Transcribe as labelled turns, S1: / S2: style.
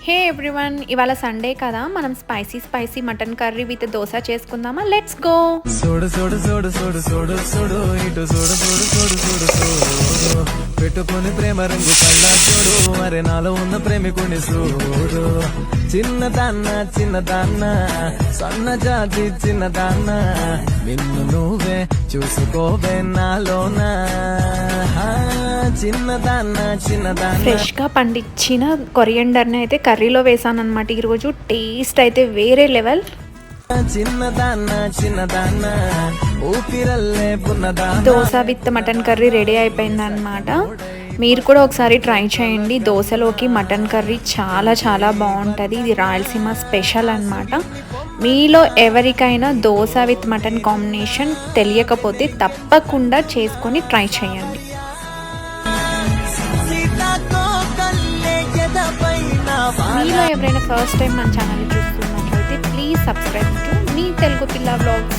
S1: హే everyone, ఇవాళ Sunday కదా, మనం spicy mutton curry with dosa చేసుకుందామా? Let's go.
S2: సోడు సోడు సోడు సోడు సోడు సోడు ఇటు సోడు సోడు సోడు సోడు సోడు పెట్టుకొని ప్రేమ రంగు కళ్ళ చూడు, మరి నాలో ఉన్న ప్రేమికుని చూడు. చిన్నదాన్న సన్న జాతి చిన్నదాన్న, నిన్ను నువ్వే చూసుకోవే నాలోనా. చిన్నదాన్న
S1: ఫ్రెష్ గా పండించిన కొరియండర్ ని అయితే కర్రీలో వేసాను అనమాట. ఈ రోజు టేస్ట్ అయితే వేరే లెవెల్.
S2: చిన్నదాన్న ఊపిరల్లే పున్నదాన్న.
S1: Dosa with mutton curry ready అయిపోయింది అనమాట. మీరు కూడా ఒకసారి ట్రై చేయండి. దోశలోకి మటన్ కర్రీ చాలా చాలా బాగుంటుంది. ఇది రాయలసీమ స్పెషల్ అనమాట. మీలో ఎవరికైనా దోశ విత్ మటన్ కాంబినేషన్ తెలియకపోతే తప్పకుండా చేసుకొని ట్రై చేయండి. మీలో ఎవరైనా ఫస్ట్ టైం మన ఛానల్ చూస్తున్నట్లయితే please subscribe to me Telugu పిల్ల వ్లాగ్స్.